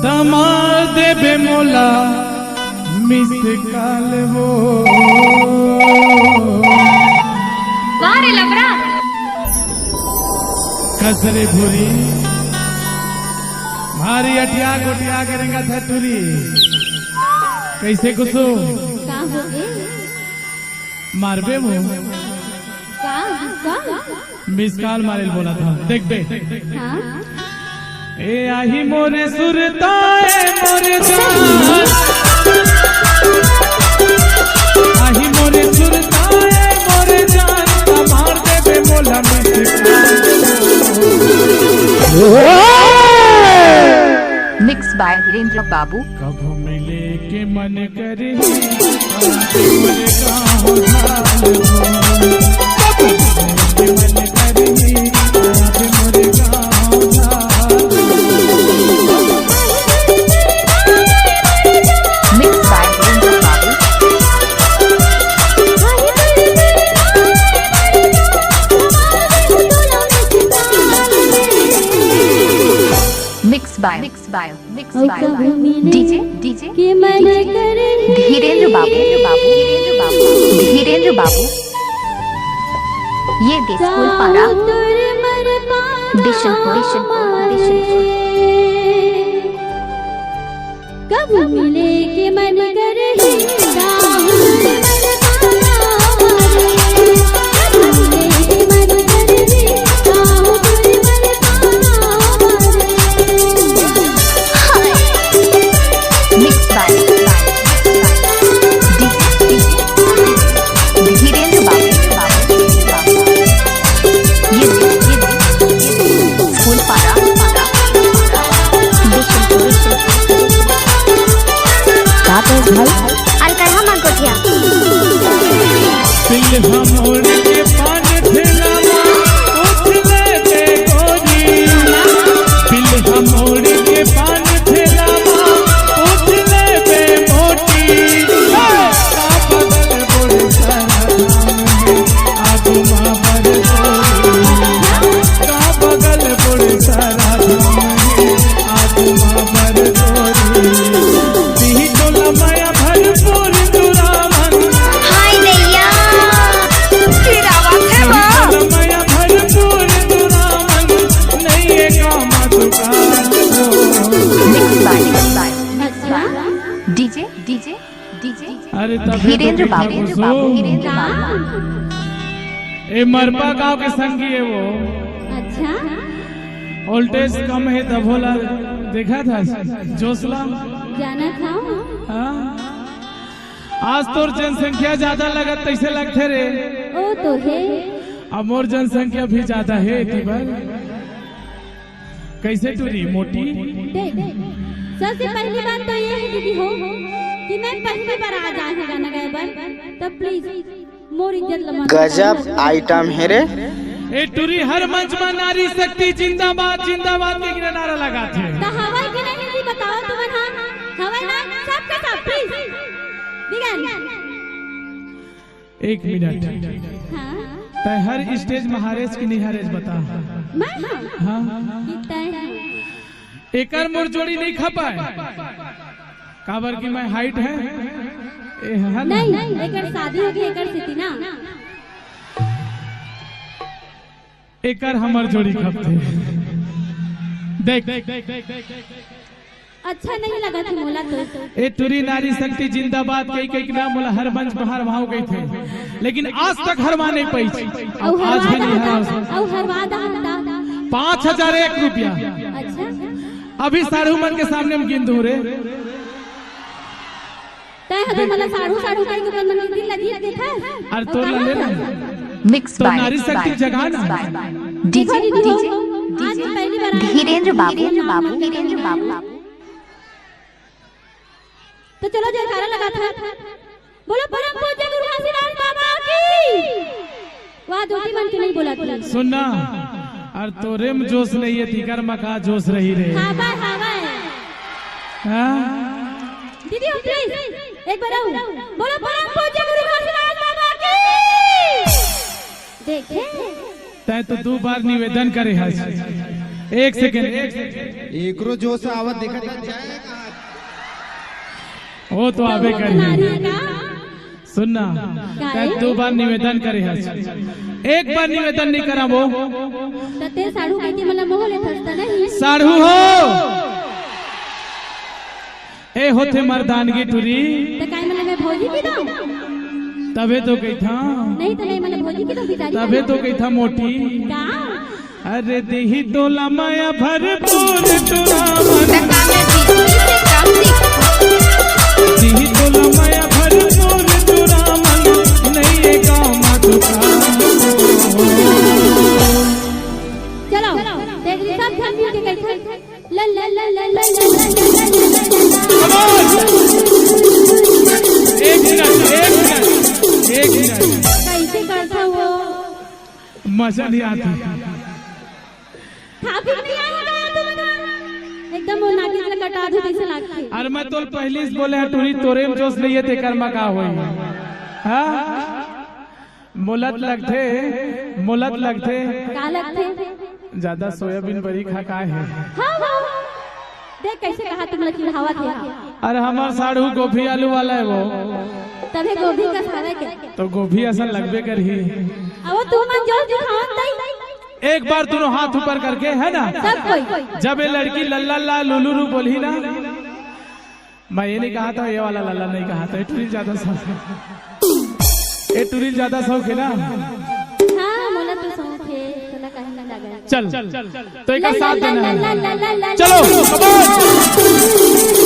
दमार देवे मोला miss call वो वारे लबड़ा कसरे भूरी भारी अटिया गोटिया करेंगा था टूरी कैसे कुसो का हो गए मारबे वो का मिस काल मारे बोला था देख बे हां ए आही मोरे सुरताए मोरे जान आही मोरे सुरताए मोरे जान मार देवे मोला मिक्स बाय धीरेन्द्र बाबू। कब मिले के मन करे मोरे गाँव मन करे मोरे गाँव मिक्स बाय धीरेन्द्र बाबू। मिक्स बाय डीजे धीरेन्द्र बाबू धीरेन्द्र बाबू ये स्कूल पारा कब मिले के मन करे धीरेन्द्र बाबू ए मरपा गांव के संगी है वो। अच्छा वोल्टेज कम है तब बोला देखा था जोसला जाना था हाँ? आज तोर जनसंख्या ज्यादा लगत तैसे लगते रे ओ तो है अब मोर जनसंख्या भी ज्यादा है दीवार कैसे टूरी मोटी सबसे पहली बात तो ये है दीदी हो कि मैं पहली बार आ जाए हैं गाना गाए बार तब प्लीज मोर इज्जत लमा गजब आइटम है रे। ए टूरी हर मंच में नारी शक्ति जिंदाबाद जिंदाबाद के नारा लगाते तो हवा के नहीं जी बताओ तुम हां हवा ना सबके सब प्लीज बिगान एक मिनट हां तय हर स्टेज महारेज की निहारेज बता मैं हाँ कितना एकर मोर जोड़ी नहीं खपाए काबर की मैं हाइट है नहीं एकर शादी होगी एकर स्थिति ना एकर हमर जोड़ी खपते देख अच्छा नहीं लगा था मोला तो ए तुरी नारी शक्ति जिंदाबाद कई कई नाम बोला हर मंच पर हरवाओ गई थे लेकिन आज तक हरवा नहीं पाई आज भी नहीं हरवा 5,001 रुपया। अच्छा अभी साढ़ू मन के सामने में गिन दूं रे तय हदे मला साढ़ू साढ़ू कहीं के मन में दिल लगी देखा और तोर ला ले ना मिक्स तो बाय नारी शक्ति जगह ना डीजे आज पहली बार धीरेन्द्र बाबू तो चलो जयकारा लगा था बोलो परम पूज्य गुरु घासीदास बाबा की वाह दूती मन के नहीं बोला तू सुनना और तोरे में जोश नहीं है तीकर मका जोश रही रे हां हां दीदी प्लीज एक बार आओ बोलो परम पूज्य गुरु घासीदास बाबा की देखे तय तो 2 बार निवेदन करे है एक सेकंड एकरो जोश आवत देखा जाएगा। वो तो आवे करिए सुनना दो बार निवेदन करे एक बार निवेदन नहीं करा वो ते साडू कहती मला मोह ले थसता नहीं साडू हो ए होते मर्दानगी टुरी ते काय मला मैं भोजी की दो तबे तो कही था नहीं तो नहीं मला भोजी की दो बिचारी तबे तो कही था मोटी का अरे देही तोला माया भरपूर टुरावन देही तोला माया भरपूर टुरावन नहीं ये काम दुका चलो देख ली सब ध्यान मिल के कहते ला ला ला ला ला एक मिनट कैसे करता वो मजा नहीं आती खा पी नहीं आया तुम एकदम वो नाकी से कटा दो जैसे लगती अरे मैं तो पहले से बोले टूरी तोरे में जोश नहीं है ते कर्मा का होई हां मोलत लगते का लगते ज्यादा सोयाबीन बड़ी खा का है हां हां देख कैसे कहा तुम लोग चिढ़ावा थे अरे हमार साढ़ू गोभी आलू वाला है वो तबे गोभी का सारा के तो गोभी ऐसा लगबे करही अब तू मन जोश दिखावत नहीं एक बार दोनों हाथ ऊपर करके है ना सब कोई जब ये लड़की लल्ला ला लुलुरु बोली ना मैं ये नहीं कहा था ये वाला लल्ला नहीं कहा था टूरिल ज्यादा शौक है ना हां मोला तो शौक है तोला कहीं ना लगा चल तो एक साथ देना है चलो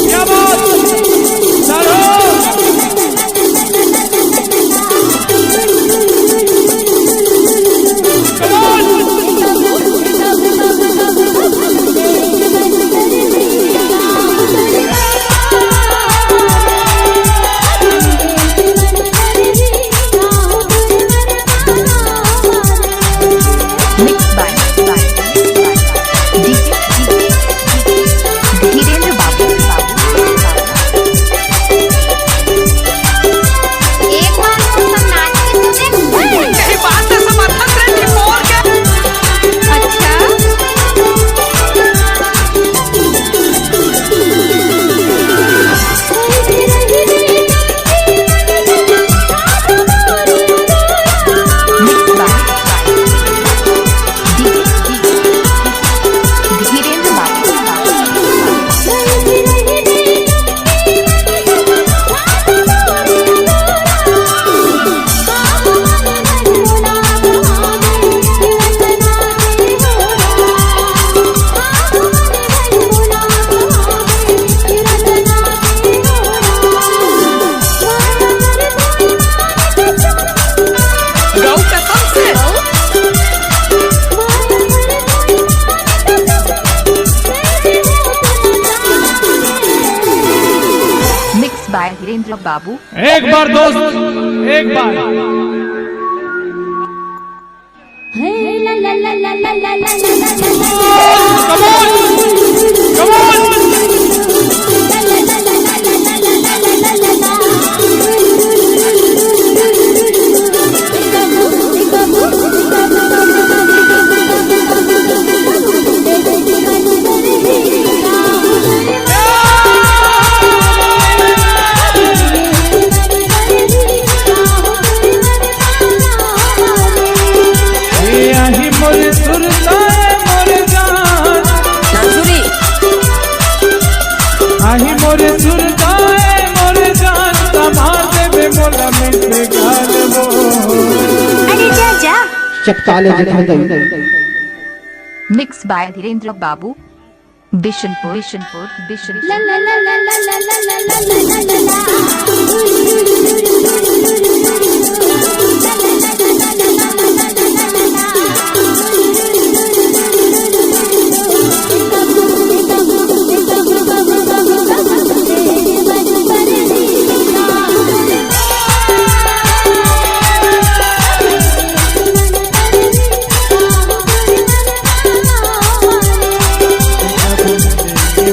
क्या बात चलो वीरेंद्र बाबू एक बार दोस्त एक बार हे ला ला ला ला ला ला ला कम ऑन आही मोरे सुरताए मोरे जान तमार देवे मोला में से गाल वो अरे जा जा चपताले दिखा दे मिक्स बाय धीरेन्द्र बाबू बिशनपुर ला ला ला ला ला ला ला ला ला ला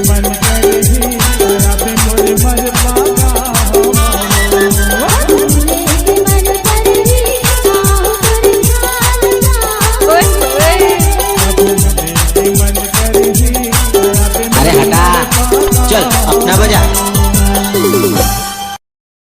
मन करे ही अपना बजा।